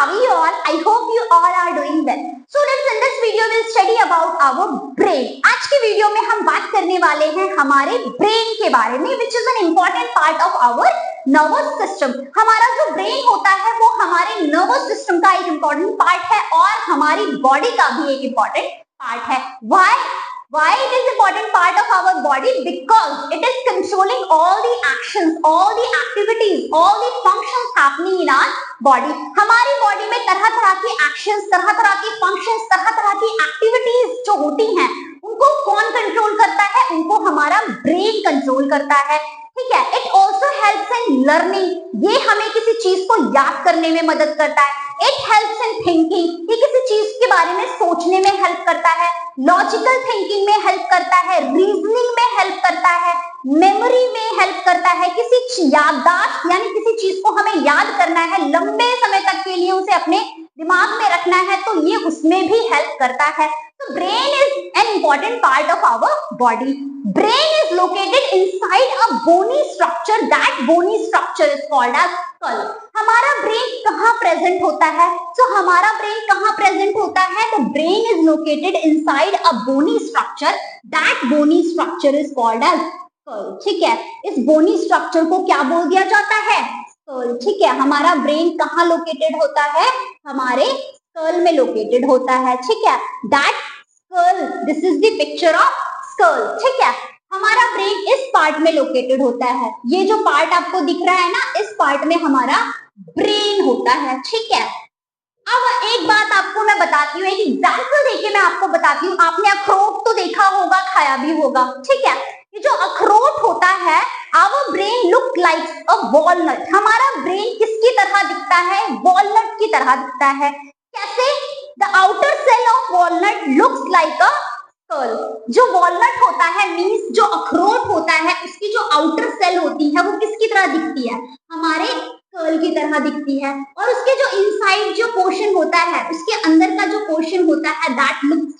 how are you all? I hope you all are doing well. Students, in this video we'll study about our brain. आज की video में हम बात करने वाले हैं हमारे ब्रेन के बारे में, which is an important part of our nervous system. हमारा जो ब्रेन होता है वो हमारे नर्वस सिस्टम का एक important part है और हमारी बॉडी का भी एक important part है. Why it is important part of our body? Because it is controlling all the actions, all the activities, all the functions happening in our body. हमारी बॉडी में तरह तरह के actions, तरह तरह के functions, तरह तरह की activities जो होती हैं, उनको कौन कंट्रोल करता है? उनको हमारा ब्रेन कंट्रोल करता है. ठीक है. It also helps in learning. ये हमें किसी चीज को याद करने में मदद करता है. It helps in thinking. ये किसी चीज के बारे में सोचने में हेल्प करता है. लॉजिकल थिंकिंग में हेल्प करता है. रीजनिंग में हेल्प करता है. मेमोरी में हेल्प करता है. किसी याददाश्त यानी किसी चीज को हमें याद करना है, लंबे समय तक के लिए उसे अपने दिमाग में रखना है, तो ये उसमें भी हेल्प करता है. तो brain is an important part of our body. Brain is located inside a bony structure. That bony structure is called as skull. हमारा ब्रेन कहाँ प्रेजेंट होता है? तो हमारा ब्रेन कहाँ प्रेजेंट होता है? The brain is located inside a bony structure. That bony structure is called as skull. ठीक है. इस बोनी स्ट्रक्चर को क्या बोल दिया जाता है? स्कल. ठीक है. हमारा ब्रेन कहाँ लोकेटेड होता है? हमारे स्कल में लोकेटेड होता है. ठीक है. That skull, this is the picture of skull. ठीक है. हमारा ब्रेन इस पार्ट में लोकेटेड होता है. ये जो पार्ट आपको दिख रहा है ना, इस पार्ट में हमारा ब्रेन होता है. ठीक है. अब एक बात आपको मैं बताती हूँ, एक एग्जाम्पल देके मैं आपको बताती हूँ. आपने अखरोट तो देखा होगा, खाया भी होगा. ठीक है. ये जो अखरोट होता है, our brain look like a walnut. हमारा ब्रेन किसकी तरह दिखता है? वॉलनट की तरह दिखता है. कैसे? The outer cell of walnut looks like a skull. जो वॉलनट होता है मीन्स जो अखरोट होता है, उसकी जो आउटर सेल होती है वो किसकी तरह दिखती है? हमारे स्कल की तरह दिखती है. और उसके जो इनसाइड जो पोर्शन होता है, उसके अंदर का जो पोर्शन होता है, that looks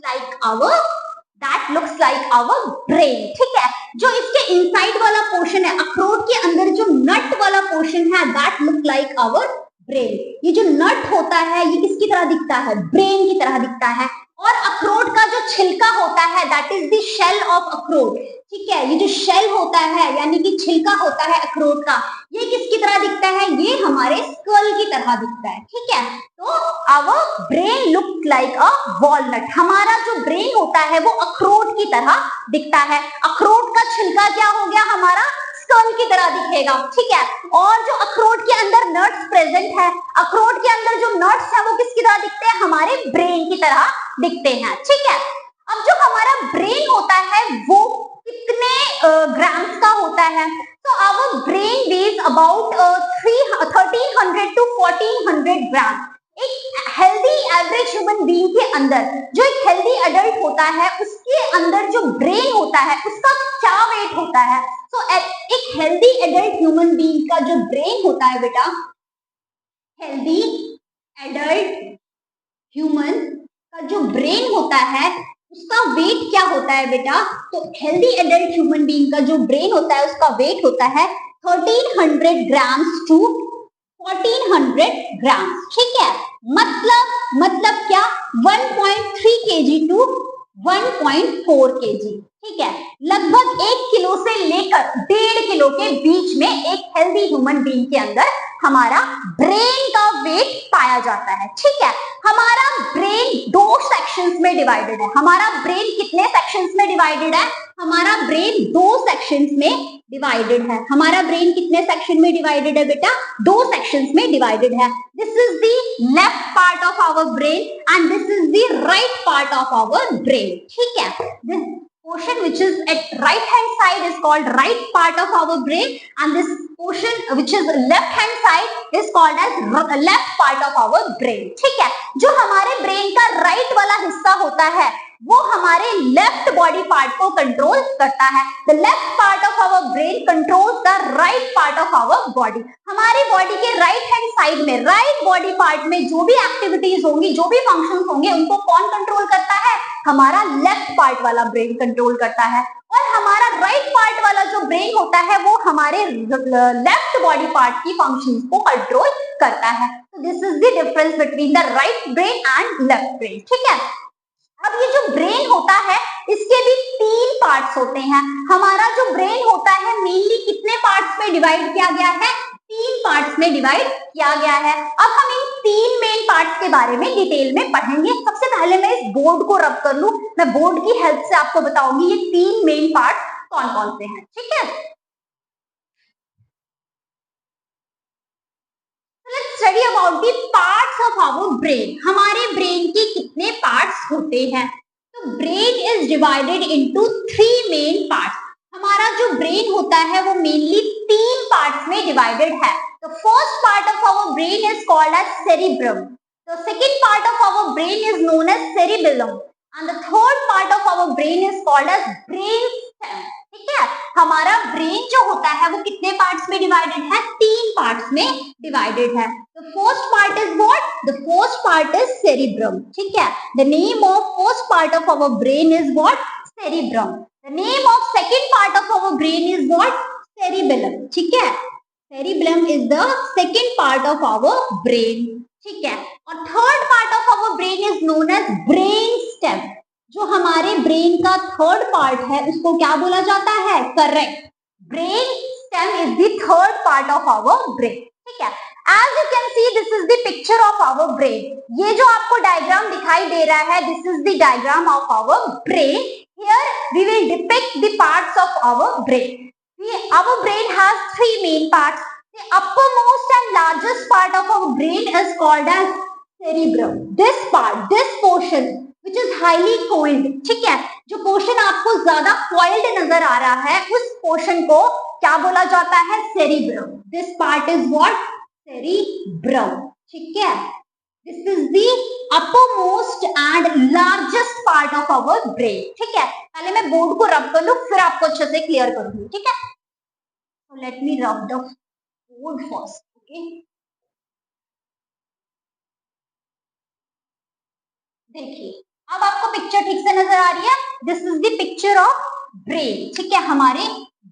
like our brain. ठीक है. जो इसके इनसाइड वाला पोर्शन है, अखरोट के अंदर जो नट वाला पोर्शन है, that look like our brain. ये जो नट होता है ये किसकी तरह दिखता है? ब्रेन की तरह दिखता है. और अखरोट का जो छिलका होता है, that is the shell of अखरोट. ठीक है. ये जो शेल होता है यानी कि छिलका होता है अखरोट का, ये किसकी तरह दिखता है? ये हमारे स्कल की तरह दिखता है. ठीक है. तो our brain look like a walnut. हमारा जो ब्रेन होता है वो अखरोट की तरह दिखता है. अखरोट का छिलका क्या हो गया? हमारा स्कल की तरह दिखेगा. ठीक है. और जो अखरोट के अंदर नट्स प्रेजेंट है, अखरोट के अंदर जो नट्स है वो किसकी तरह दिखते हैं? हमारे ब्रेन की तरह दिखते हैं. ठीक है. अब जो हमारा ब्रेन होता है वो कितने ग्राम्स का होता है? तो our brain weighs about 1300 to 1400 gram. एक हेल्दी एवरेज ह्यूमन बीइंग के अंदर, जो एक हेल्दी एडल्ट होता है, उसके अंदर जो ब्रेन होता है उसका क्या वेट होता है? तो एक हेल्दी एडल्ट ह्यूमन बीइंग का जो ब्रेन होता है बेटा, हेल्दी एडल्ट ह्यूमन का जो ब्रेन होता है उसका वेट क्या होता है बेटा? तो हेल्दी एडल्ट ह्यूमन बीइंग का जो ब्रेन होता है उसका वेट होता है 1300 ग्राम्स टू 1400 ग्राम्स. ठीक है. मतलब क्या? 1.3 kg टू 1.4 kg. ठीक है. लगभग 1 किलो से लेकर 1.5 किलो के बीच में एक हेल्दी ह्यूमन बीइंग के अंदर हमारा ब्रेन का वेट पाया जाता है. ठीक है. हमारा ब्रेन 2 सेक्शंस में डिवाइडेड है. हमारा ब्रेन कितने सेक्शंस में डिवाइडेड है? हमारा ब्रेन 2 सेक्शंस में डिवाइडेड है. हमारा ब्रेन कितने सेक्शन में डिवाइडेड है बेटा? 2 सेक्शंस में डिवाइडेड है. This is the left part of our brain and this is the right part of our brain. ठीक है. This portion which is at right hand side is called right part of our brain and this portion which is left hand side is called as left part of our brain. ठीक है. जो हमारे brain का right वाला हिस्सा होता है वो हमारे लेफ्ट बॉडी पार्ट को कंट्रोल करता है। The left part of our brain controls the right part of our body. हमारी बॉडी के राइट हैंड साइड में, राइट बॉडी पार्ट में जो भी एक्टिविटीज होंगी, जो भी फंक्शंस होंगे, उनको कौन कंट्रोल करता है? हमारा लेफ्ट पार्ट वाला ब्रेन कंट्रोल करता है। और हमारा राइट पार्ट वाला जो ब्रेन होता है वो हमारे लेफ्ट बॉडी पार्ट की फंक्शंस को कंट्रोल करता है। तो this is the difference between the right brain and left brain. ठीक है, अब ये जो ब्रेन होता है इसके भी 3 पार्ट्स होते हैं। हमारा जो ब्रेन होता है मेनली कितने पार्ट्स में डिवाइड किया गया है? 3 पार्ट्स में डिवाइड किया गया है। अब हम इन 3 मेन पार्ट्स के बारे में डिटेल में पढ़ेंगे। सबसे पहले मैं इस बोर्ड को रब कर लूं, मैं बोर्ड की हेल्प से आपको बताऊंगी ये 3 मेन पार्ट कौन कौन से हैं। ठीक है, let's study about the parts of our brain। हमारे ब्रेन के कितने पार्ट्स होते हैं? तो brain is divided into 3 main parts. हमारा जो ब्रेन होता है वो मेनली 3 पार्ट्स में डिवाइडेड है। The first part of our brain is called as cerebrum. The second part of our brain is known as cerebellum, and the third part of our brain is called as brainstem. ठीक है, हमारा brain जो होता है वो कितने parts में divided है? 3 पार्ट्स में डिवाइडेड है। The first part is what? The first part is cerebrum. ठीक है, the name of first part of our brain is what? Cerebrum. The name of second part of our brain is what? Cerebellum. ठीक है, cerebellum is the second part of our brain. ठीक है, और third part of our brain is known as brainstem. जो हमारे brain का third part है उसको क्या बोला जाता है? Correct, brain stem is the third part of our brain. ठीक है, as you can see this is the picture of our brain. ये जो आपको डायग्राम दिखाई दे रहा है this is the diagram of our brain. Here we will depict the parts of our brain. Our brain has 3 main parts. The uppermost and largest part of our brain is called as cerebrum. This part, this portion which is highly coiled, ठीक है, जो portion आपको ज्यादा coiled नजर आ रहा है उस portion को क्या बोला जाता है? cerebrum. This part is what? cerebrum. ठीक है, this is the uppermost and largest part of our brain. ठीक है, पहले मैं बोर्ड को रब कर लूं फिर आपको अच्छे से क्लियर करूंगी। ठीक है, so let me rub the board first. Okay, देखिए अब आपको पिक्चर ठीक से नजर आ रही है? This is the picture of brain. ठीक है, हमारे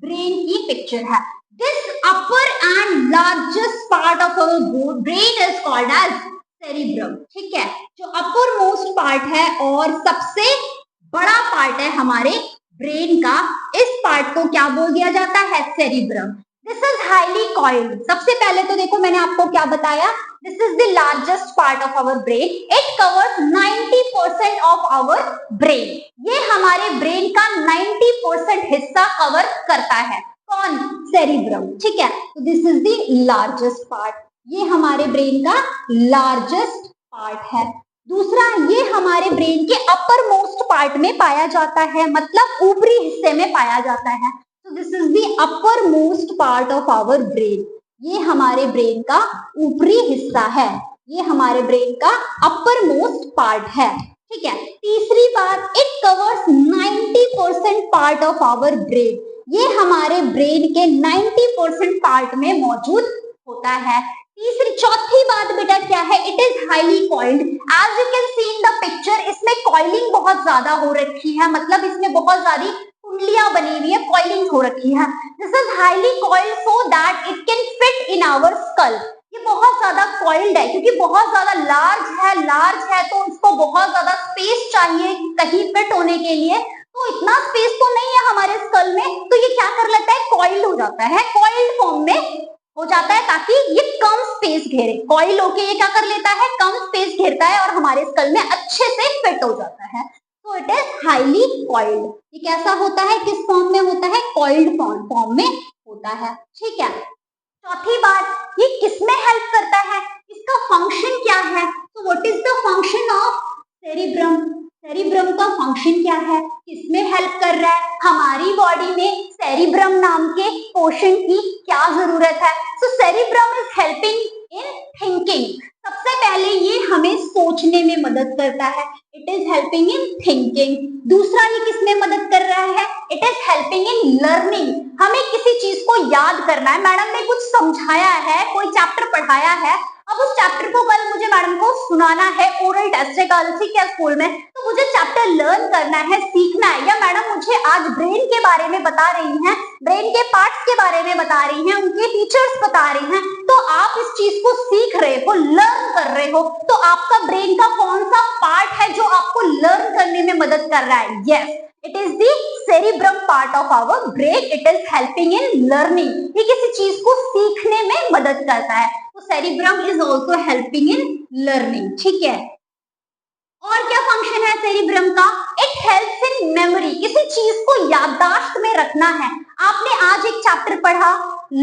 ब्रेन की पिक्चर है। This upper and largest part of our brain is called as cerebrum. ठीक है, जो अपर मोस्ट पार्ट है और सबसे बड़ा पार्ट है हमारे ब्रेन का, इस पार्ट को क्या बोल दिया जाता है? Cerebrum. This is highly coiled. सबसे पहले तो देखो मैंने आपको क्या बताया, this is the largest part of our brain. It covers 90% of our brain. ये हमारे ब्रेन का 90% हिस्सा कवर करता है। कौन? सेरिब्रम। ठीक है, तो this is the largest part. ये हमारे ब्रेन का लार्जेस्ट पार्ट है। दूसरा, ये हमारे ब्रेन के अपर मोस्ट पार्ट में पाया जाता है, मतलब ऊपरी हिस्से में पाया जाता है। तो this is the uppermost part of our brain. ये हमारे ब्रेन का ऊपरी हिस्सा है, ये हमारे ब्रेन का अपर मोस्ट पार्ट है। ठीक है, तीसरी बात, it covers 90% part of our brain. ये हमारे ब्रेन के 90% पार्ट में मौजूद होता है। चौथी बात बेटा क्या है? It is highly coiled. As you can see in the picture, इसमें कॉइलिंग बहुत ज्यादा हो रखी है, मतलब इसमें बहुत सारी कुंडलियां बनी हुई है, कॉइलिंग हो रखी है। This is highly coiled so that it can fit in our skull. ये बहुत ज्यादा कॉइल्ड है क्योंकि बहुत ज्यादा लार्ज है तो इसको बहुत ज्यादा स्पेस चाहिए कहीं फिट होने के लिए। तो इतना स्पेस तो नहीं है हमारे स्कल में, तो ये क्या कर लेता है? कॉइल्ड हो जाता है, कॉइल्ड फॉर्म में हो जाता है ताकि ये कम स्पेस घेरे। कॉइल होके ये क्या कर लेता है? कम स्पेस घेरता है और हमारे स्कल में अच्छे से फिट हो जाता है। तो इट इज हाईली कॉइल्ड। ये कैसा होता है? किस फॉर्म में होता है? कॉइल्ड फॉर्म में होता है। ठीक है, चौथी बात, ये किसमें हेल्प करता है? इसका फंक्शन क्या है? तो what is the function of cerebrum? Cerebrum का फंक्शन क्या है? किसमें हेल्प कर रहा है? हमारी बॉडी में सेरिब्रम नाम के पोर्शन की क्या जरूरत है? So cerebrum is helping in thinking. Thinking. सबसे पहले ये हमें सोचने में मदद करता है, it is helping in thinking. दूसरा ये किसमें मदद कर रहा है, it is helping in learning. हमें किसी चीज को याद करना है, मैडम ने कुछ समझाया है, कोई चैप्टर पढ़ाया है, अब उस चैप्टर को कल मुझे मैडम को सुनाना है, ओरल टेस्ट है कल, ठीक है, स्कूल में, तो मुझे चैप्टर लर्न करना है, सीखना है, या मैडम मुझे आज ब्रेन के बारे में बता रही हैं, ब्रेन के पार्ट्स के बारे में बता रही हैं, उनके फीचर्स बता रही हैं, तो आप इस चीज को सीख रहे हो, लर्न कर रहे हो, तो आपका ब्रेन का कौन सा पार्ट है जो आपको लर्न करने में मदद कर रहा है? Yes, it is the cerebrum part of our brain, it is helping in learning। ये किसी चीज को सीखने में मदद करता है, तो cerebrum is also helping in learning, ठीक है। और क्या फंक्शन है सेरिब्रम का? It helps in memory. किसी चीज को याददाश्त में रखना है, आपने आज एक चैप्टर पढ़ा,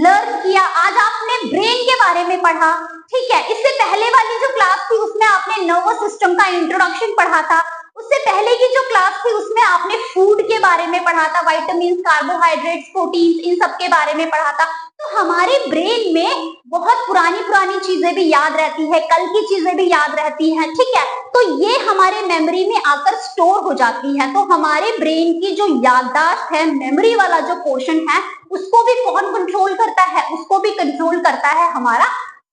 लर्न किया, आज आपने ब्रेन के बारे में पढ़ा, ठीक है, इससे पहले वाली जो क्लास थी उसमें आपने नर्वस सिस्टम का इंट्रोडक्शन पढ़ा था, उससे पहले की जो क्लास थी उसमें आपने फूड के बारे में पढ़ा था, विटामिन, कार्बोहाइड्रेट्स, प्रोटीन्स, इन सब के बारे में पढ़ा था। तो हमारे ब्रेन में बहुत पुरानी पुरानी चीजें भी याद रहती है, कल की चीजें भी याद रहती हैं, ठीक है, तो ये हमारे मेमोरी में आकर स्टोर हो जाती है। तो हमारे ब्रेन की जो याददाश्त है, मेमोरी वाला जो पोर्शन है, उसको भी कौन कंट्रोल करता है? उसको भी कंट्रोल करता है हमारा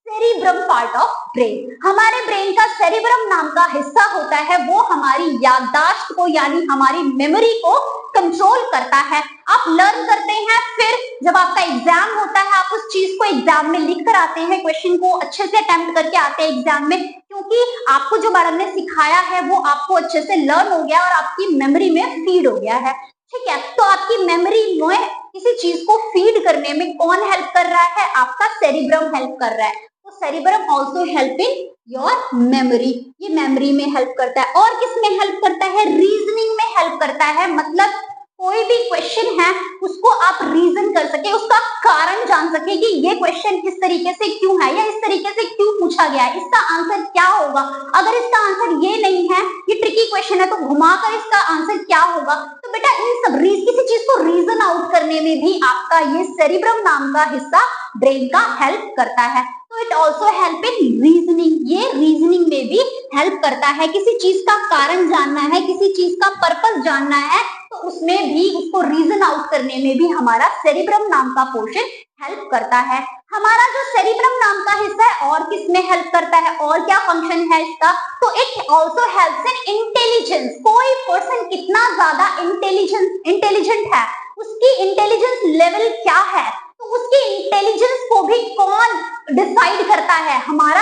सेरिब्रम पार्ट ऑफ ब्रेन। हमारे ब्रेन का सेरिब्रम नाम का हिस्सा होता है, वो हमारी याददाश्त को यानी हमारी मेमोरी को कंट्रोल करता है। आप लर्न करते हैं, फिर जब आपका एग्जाम होता है, आप उस चीज को एग्जाम में लिख कर आते हैं, क्वेश्चन को अच्छे से अटेम्प्ट करके आते हैं एग्जाम में, क्योंकि आपको जो मैडम ने सिखाया है वो आपको अच्छे से लर्न हो गया और आपकी मेमोरी में फीड हो गया है, ठीक है। तो आपकी मेमोरी में किसी चीज को फीड करने में कौन हेल्प कर रहा है? आपका सेरिब्रम हेल्प कर रहा है। तो cerebrum also help in your memory, ये मेमोरी में हेल्प करता है। और किस में हेल्प करता है? रीजनिंग में हेल्प करता है, मतलब कोई भी क्वेश्चन है उसको आप रीजन कर सके, उसका कारण जान सके कि ये क्वेश्चन किस तरीके से क्यों है, या इस तरीके से क्यों पूछा गया है, इसका आंसर क्या होगा, अगर इसका आंसर ये नहीं है, ये ट्रिकी क्वेश्चन है, तो घुमाकर इसका आंसर क्या होगा। तो बेटा इन सब किसी चीज को रीजन आउट करने में भी आपका ये सेरिब्रम नाम का हिस्सा ब्रेन का हेल्प करता है। तो it also help in reasoning, ये रीजनिंग में भी हेल्प करता है। किसी चीज का कारण जानना है, किसी चीज का पर्पस जानना है, तो उसमें भी उसको रीजन आउट करने में भी हमारा सेरिब्रम नाम का पोर्शन हेल्प करता है। हमारा जो सेरिब्रम नाम का हिस्सा है और किसमें हेल्प करता है, और क्या फंक्शन है इसका? तो it also helps in intelligence. कोई पर्सन कितना ज्यादा इंटेलिजेंट है, उसकी इंटेलिजेंस लेवल क्या है, तो उसकी इंटेलिजेंस को भी कौन डिसाइड करता है? हमारा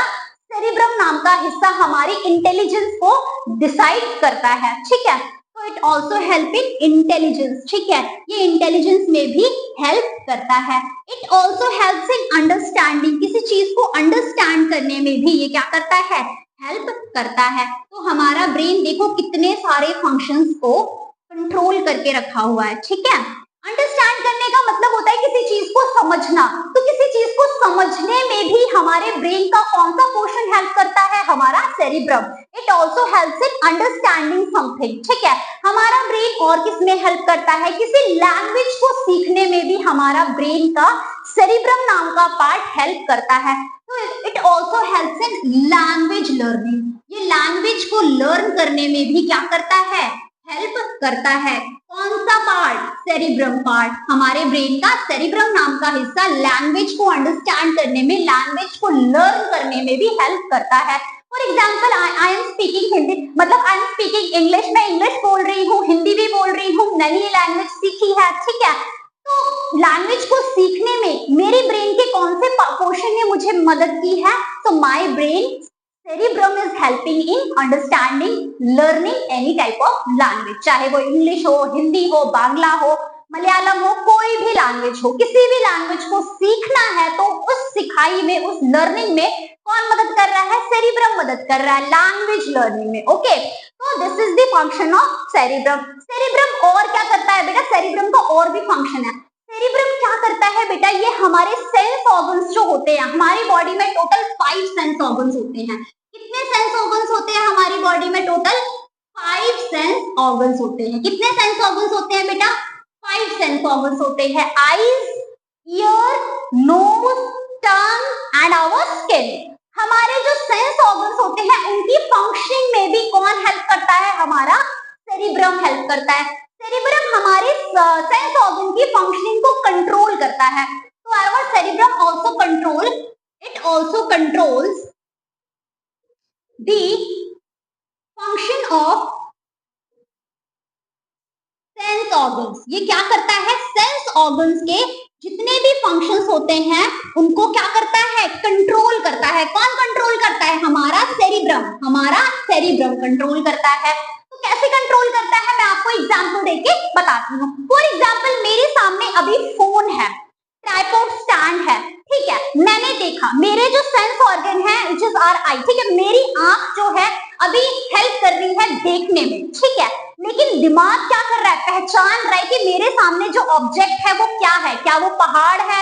सेरिब्रम नाम का हिस्सा हमारी इंटेलिजेंस को डिसाइड करता है, ठीक है। तो it also help in intelligence, ठीक है, ये इंटेलिजेंस में भी हेल्प करता है। It also helps in understanding, किसी चीज को अंडरस्टैंड करने में भी ये क्या करता है? हेल्प करता है। तो हमारा ब्रेन देखो कितने सारे फंक्शंस को कंट्रोल करके रखा हुआ है, ठीक है। अंडरस्टैंड करने का मतलब होता है किसी चीज को समझना, तो किसी चीज को समझने में भी हमारे ब्रेन का कौन सा पोर्शन हेल्प करता है? हमारा cerebrum. It also helps in understanding something, ठीक है। हमारा ब्रेन और किस में हेल्प करता है? किसी लैंग्वेज को सीखने में भी हमारा ब्रेन का सेरिब्रम नाम का पार्ट हेल्प करता है। तो it also helps in language learning, ये लैंग्वेज को लर्न करने में भी क्या करता है? हेल्प करता है। कौन सा पार्ट? Cerebrum part. हमारे ब्रेन का सेरिब्रम नाम का हिस्सा लैंग्वेज को अंडरस्टैंड करने में, लैंग्वेज को लर्न करने में भी हेल्प करता है। For example I am speaking Hindi, मतलब आई एम स्पीकिंग इंग्लिश, मैं इंग्लिश बोल रही हूँ, हिंदी भी बोल रही हूँ, नई लैंग्वेज सीखी है, ठीक है। तो लैंग्वेज को सीखने में मेरे ब्रेन के कौन से पोर्शन ने मुझे मदद की है? तो my brain cerebrum is helping in understanding learning any type of language, चाहे वो इंग्लिश हो, हिंदी हो, बांग्ला हो, मलयालम हो, कोई भी लैंग्वेज हो, किसी भी लैंग्वेज को सीखना है तो उस सिखाई में, उस लर्निंग में कौन मदद कर रहा है? सेरिब्रम मदद कर रहा है लैंग्वेज लर्निंग में, ओके। तो this is the function of cerebrum. Cerebrum और क्या करता है बेटा? सेरिब्रम का और भी फंक्शन है। सेरिब्रम क्या करता है बेटा? ये हमारे सेंस ऑर्गन्स जो होते हैं, हमारी बॉडी में टोटल 5 सेंस ऑर्गन्स होते हैं। कितने सेंस ऑर्गन्स होते हैं हमारी बॉडी में? टोटल 5 सेंस ऑर्गन्स होते हैं। कितने सेंस ऑर्गन्स होते हैं बेटा? 5 सेंस ऑर्गन्स होते हैं। Eyes, ear, nose, tongue and our skin. हमारे जो सेंस ऑर्गन्स होते हैं उनकी फंक्शनिंग में भी कौन हेल्प करता है? हमारा सेरिब्रम हेल्प करता है। सेरिब्रम हमारे सेंस ऑर्गन की फंक्शनिंग को कंट्रोल करता है। तो our cerebrum also controls the function of sense organs. ये क्या करता है? सेंस ऑर्गन्स के जितने भी फंक्शंस होते हैं उनको क्या करता है? कंट्रोल करता है। कौन कंट्रोल करता है? हमारा सेरिब्रम कंट्रोल करता है। तो कैसे कंट्रोल करता है मैं आपको एग्जांपल देके बताती हूँ। फॉर एग्जांपल मेरे सामने अभी फोन है, ट्राइपॉड स्टैंड है, ठीक है, मैंने देखा, मेरे जो सेंस ऑर्गन है विच इज आवर आई, ठीक है, मेरी आंख जो है अभी हेल्प कर रही है देखने में, ठीक है, लेकिन दिमाग क्या कर रहा है? पहचान रहा है कि मेरे सामने जो ऑब्जेक्ट है वो क्या है, क्या वो पहाड़ है,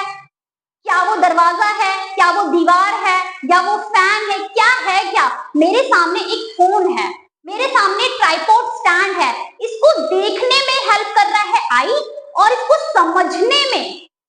क्या वो दरवाजा है, क्या वो दीवार है, या वो फैन है, क्या मेरे सामने एक फोन है, मेरे सामने ट्राइपॉड स्टैंड है, इसको देखने में हेल्प कर रहा है आई, और इसको समझने में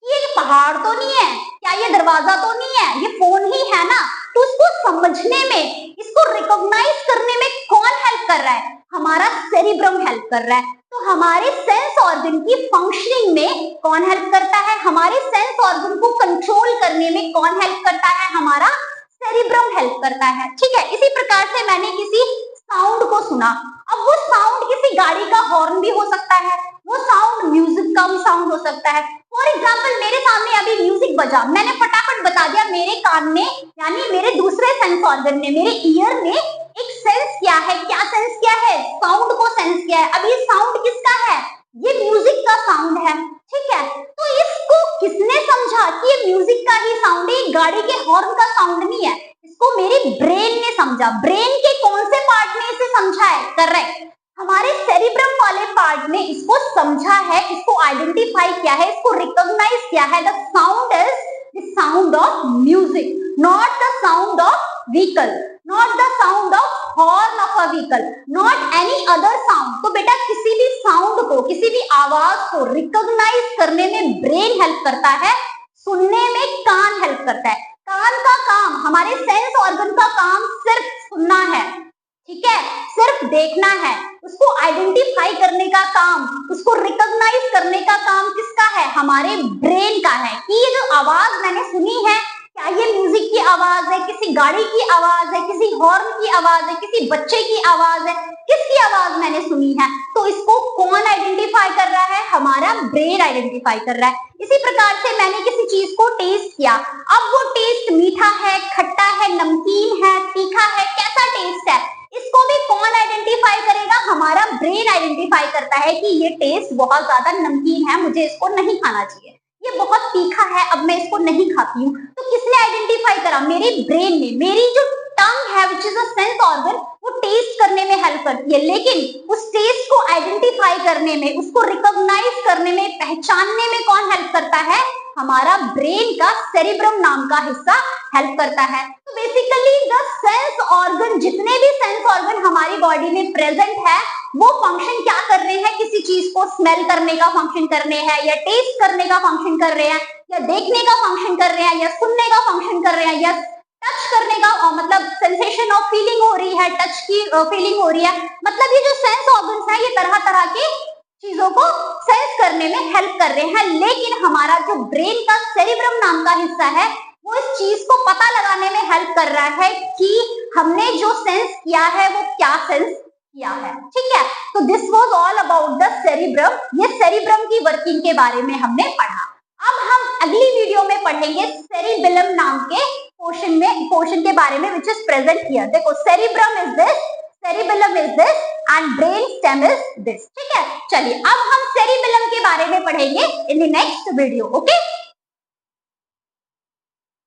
ये पहाड़ तो नहीं है, क्या ये दरवाजा तो नहीं है, ये फोन ही है ना, तो इसको समझने में, इसको रिकॉग्नाइज करने में कौन हेल्प कर रहा है? हमारा सेरिब्रम हेल्प कर रहा है। तो हमारे सेंस ऑर्गन की फंक्शनिंग में कौन हेल्प करता है? हमारे सेंस ऑर्गन को कंट्रोल करने में कौन हेल्प करता है? हमारा सेरिब्रम हेल्प करता है, ठीक है। इसी प्रकार से मैंने किसी साउंड को सुना, अब वो साउंड किसी गाड़ी का हॉर्न भी हो सकता है, वो साउंड म्यूजिक का भी साउंड हो सकता है। फॉर एग्जाम्पल मेरे सामने अभी म्यूजिक बजा, मैंने फटाफट बता दिया, मेरे कान ने यानी मेरे दूसरे सेंस ऑर्गन ने, मेरे ईयर ने एक सेंस किया है, क्या सेंस किया है? साउंड को सेंस किया है। अब ये साउंड किसका है? ये म्यूजिक का साउंड है, ठीक है। तो इसको किसने समझा कि ये म्यूजिक का ही साउंड है, गाड़ी के हॉर्न का साउंड नहीं है, इसको मेरे ब्रेन ने समझा। ब्रेन के कौन से पार्ट ने इसे समझा है? करेक्ट, हमारे सेरिब्रम वाले पार्ट ने इसको समझा है, इसको आइडेंटिफाई किया है, इसको रिकॉग्नाइज किया है। The sound is the sound of music, not the sound of vehicle, not the sound of horn of a vehicle, not any other sound. तो बेटा किसी भी साउंड को, किसी भी आवाज को रिकॉग्नाइज करने में ब्रेन हेल्प करता है, सुनने में कान हेल्प करता है। कान का काम, हमारे सेंस ऑर्गन का काम सिर्फ सुनना है, ठीक है, सिर्फ देखना है, उसको आइडेंटिफाई करने का काम, उसको रिकॉग्नाइज करने का काम किसका है? हमारे ब्रेन का है। कि ये जो आवाज मैंने सुनी है, क्या ये म्यूजिक की आवाज है, किसी गाड़ी की आवाज है, किसी हॉर्न की आवाज है, किसी बच्चे की आवाज है, किसकी आवाज मैंने सुनी है? तो इसको कौन आइडेंटिफाई कर रहा है? हमारा ब्रेन आइडेंटिफाई कर रहा है। इसी प्रकार से मैंने किसी चीज को टेस्ट किया, अब वो टेस्ट मीठा है, खट्टा है, नमकीन है, तीखा है, कैसा टेस्ट है, इसको भी कौन आइडेंटिफाई करेगा? हमारा ब्रेन आइडेंटिफाई करता है कि ये टेस्ट बहुत ज्यादा नमकीन है, मुझे इसको नहीं खाना चाहिए, ये बहुत तीखा है, अब मैं इसको नहीं खाती हूँ। तो किसने आइडेंटिफाई करा? मेरे ब्रेन ने। मेरी जो टंग है which is a sense organ, वो टेस्ट करने में हेल्प करती है, लेकिन उस टेस्ट को आइडेंटिफाई करने में, उसको रिकॉग्नाइज करने में, पहचानने में कौन हेल्प करता है? हमारा ब्रेन का सेरिब्रम नाम का हिस्सा हेल्प करता है। तो बेसिकली द सेंस ऑर्गन, जितने भी सेंस ऑर्गन हमारी बॉडी में प्रेजेंट है, वो फंक्शन क्या कर रहे हैं? किसी चीज को स्मेल करने का फंक्शन कर रहे हैं, या टेस्ट करने का फंक्शन कर रहे हैं, या देखने का फंक्शन कर रहे हैं, या सुनने का फंक्शन कर रहे हैं, या टच करने का मतलब सेंसेशन ऑफ फीलिंग हो रही है, टच की फीलिंग हो रही है। मतलब ये जो सेंस ऑर्गन्स है, ये तरह तरह के चीजों को सेंस करने में हेल्प कर रहे हैं, लेकिन हमारा जो ब्रेन का सेरिब्रम नाम का हिस्सा है, वो इस चीज को पता लगाने में हेल्प कर रहा है कि हमने जो सेंस किया है वो क्या सेंस किया है, ठीक है। तो this was all about the cerebrum. ये सेरिब्रम की वर्किंग के बारे में हमने पढ़ा। अब हम अगली वीडियो में पढ़ेंगे सेरिबेलम नाम के पोर्शन के बारे में, विच इज प्रेजेंट हियर। देखो, cerebrum is this, cerebellum is this and brain stem is this, ठीक है। चलिए अब हम सेरिबेलम के बारे में पढ़ेंगे in the next video, okay.